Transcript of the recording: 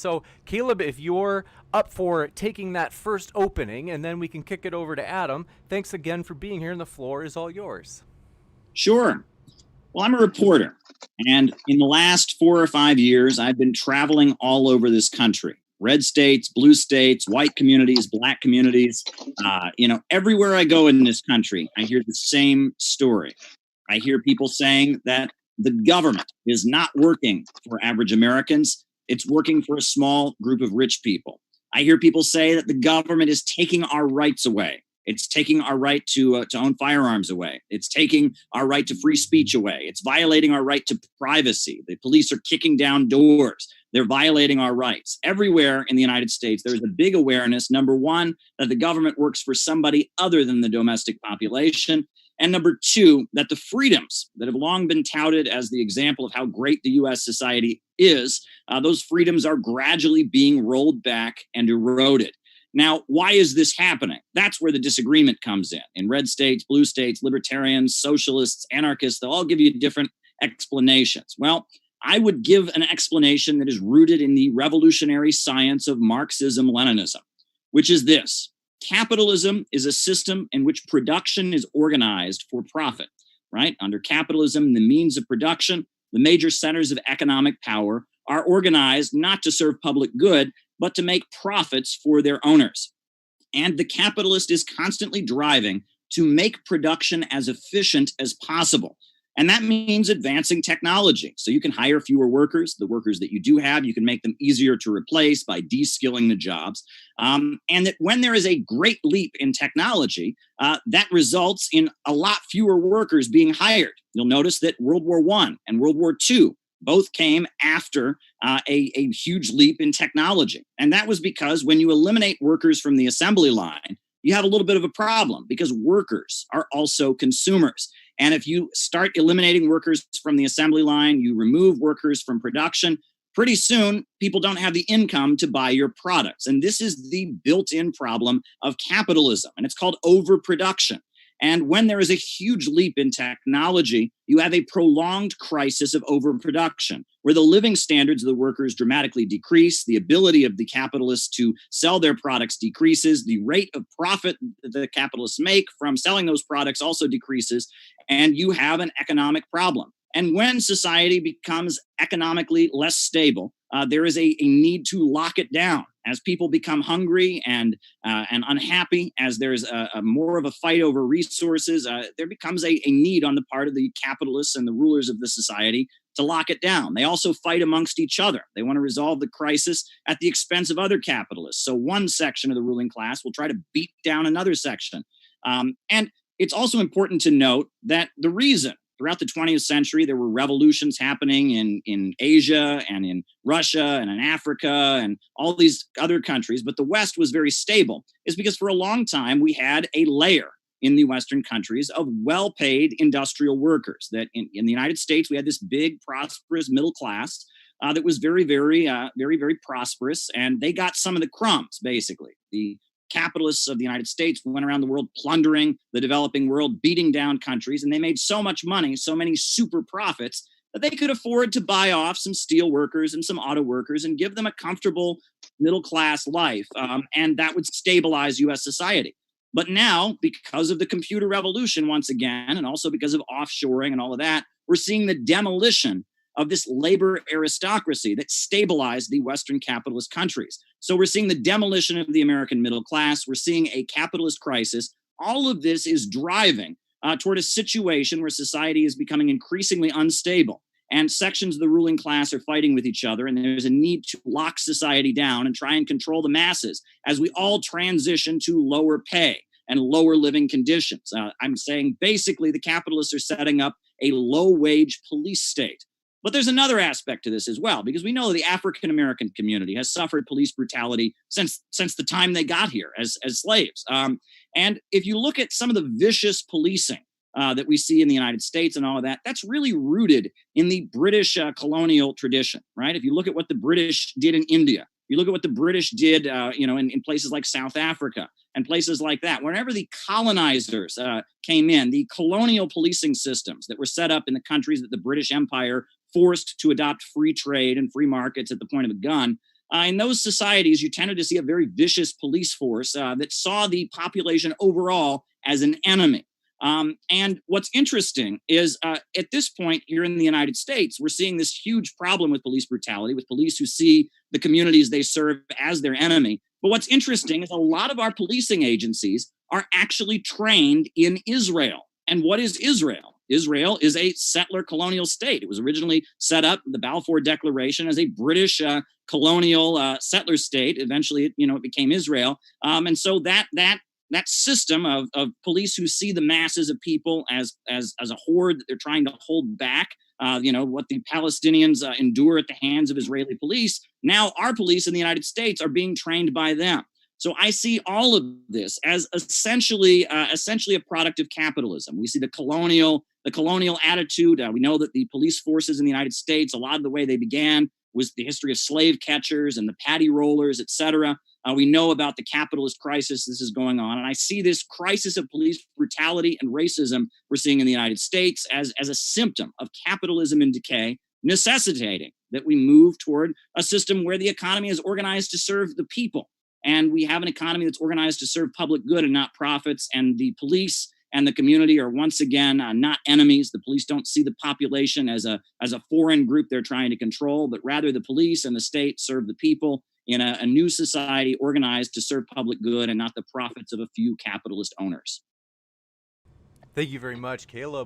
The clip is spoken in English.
So, Caleb, if you're up for taking that first opening, and then we can kick it over to Adam, thanks again for being here, and the floor is all yours. Sure. Well, I'm a reporter, and in the last 4 or 5 years, I've been traveling all over this country. Red states, blue states, white communities, black communities. Everywhere I go in this country, I hear the same story. I hear people saying that the government is not working for average Americans. It's working for a small group of rich people. I hear people say that the government is taking our rights away. It's taking our right to own firearms away. It's taking our right to free speech away. It's violating our right to privacy. The police are kicking down doors. They're violating our rights. Everywhere in the United States, there's a big awareness, number one, that the government works for somebody other than the domestic population. And number two, that the freedoms that have long been touted as the example of how great the U.S. society is, those freedoms are gradually being rolled back and eroded. Now, why is this happening? That's where the disagreement comes in. In red states, blue states, libertarians, socialists, anarchists, they'll all give you different explanations. Well, I would give an explanation that is rooted in the revolutionary science of Marxism-Leninism, which is this. Capitalism is a system in which production is organized for profit, right? Under capitalism, the means of production, the major centers of economic power are organized not to serve public good, but to make profits for their owners. And the capitalist is constantly driving to make production as efficient as possible. And that means advancing technology. So you can hire fewer workers. The workers that you do have, you can make them easier to replace by de-skilling the jobs. And that when there is a great leap in technology, that results in a lot fewer workers being hired. You'll notice that World War I and World War II both came after a huge leap in technology. And that was because when you eliminate workers from the assembly line, you have a little bit of a problem because workers are also consumers. And if you start eliminating workers from the assembly line, you remove workers from production, pretty soon people don't have the income to buy your products. And this is the built-in problem of capitalism, and it's called overproduction. And when there is a huge leap in technology, you have a prolonged crisis of overproduction, where the living standards of the workers dramatically decrease, the ability of the capitalists to sell their products decreases, the rate of profit that the capitalists make from selling those products also decreases, and you have an economic problem. And when society becomes economically less stable, there is a need to lock it down. As people become hungry and unhappy, as there's a more of a fight over resources, there becomes a need on the part of the capitalists and the rulers of the society to lock it down. They also fight amongst each other. They want to resolve the crisis at the expense of other capitalists. So one section of the ruling class will try to beat down another section. And it's also important to note that the reason throughout the 20th century, there were revolutions happening in Asia and in Russia and in Africa and all these other countries, but the West was very stable, is because for a long time we had a layer in the Western countries of well-paid industrial workers. That in the United States, we had this big, prosperous middle class that was very, very prosperous, and they got some of the crumbs, basically. The capitalists of the United States went around the world plundering the developing world, beating down countries, and they made so much money, so many super profits, that they could afford to buy off some steel workers and some auto workers and give them a comfortable middle-class life, and that would stabilize U.S. society. But now, because of the computer revolution once again, and also because of offshoring and all of that, we're seeing the demolition of this labor aristocracy that stabilized the Western capitalist countries. So we're seeing the demolition of the American middle class. We're seeing a capitalist crisis. All of this is driving toward a situation where society is becoming increasingly unstable, and sections of the ruling class are fighting with each other, and there's a need to lock society down and try and control the masses as we all transition to lower pay and lower living conditions. I'm saying basically the capitalists are setting up a low-wage police state. But there's another aspect to this as well, because we know the African-American community has suffered police brutality since the time they got here as slaves. And if you look at some of the vicious policing that we see in the United States and all of that, that's really rooted in the British colonial tradition, right? If you look at what the British did in India, you look at what the British did, in places like South Africa and places like that. Whenever the colonizers came in, the colonial policing systems that were set up in the countries that the British Empire forced to adopt free trade and free markets at the point of a gun, in those societies, you tended to see a very vicious police force that saw the population overall as an enemy. And what's interesting is at this point here in the United States, we're seeing this huge problem with police brutality, with police who see the communities they serve as their enemy. But what's interesting is a lot of our policing agencies are actually trained in Israel. And what is Israel? Israel is a settler colonial state. It was originally set up, the Balfour Declaration, as a British colonial settler state. Eventually, it became Israel. And so that system of police who see the masses of people as a horde that they're trying to hold back, what the Palestinians endure at the hands of Israeli police. Now our police in the United States are being trained by them. So I see all of this as essentially a product of capitalism. We see the colonial attitude. We know that the police forces in the United States, a lot of the way they began was the history of slave catchers and the paddy rollers, et cetera. We know about the capitalist crisis this is going on. And I see this crisis of police brutality and racism we're seeing in the United States as a symptom of capitalism in decay, necessitating that we move toward a system where the economy is organized to serve the people. And we have an economy that's organized to serve public good and not profits. And the police and the community are once again not enemies. The police don't see the population as a foreign group they're trying to control, but rather the police and the state serve the people in a new society organized to serve public good and not the profits of a few capitalist owners. Thank you very much, Caleb.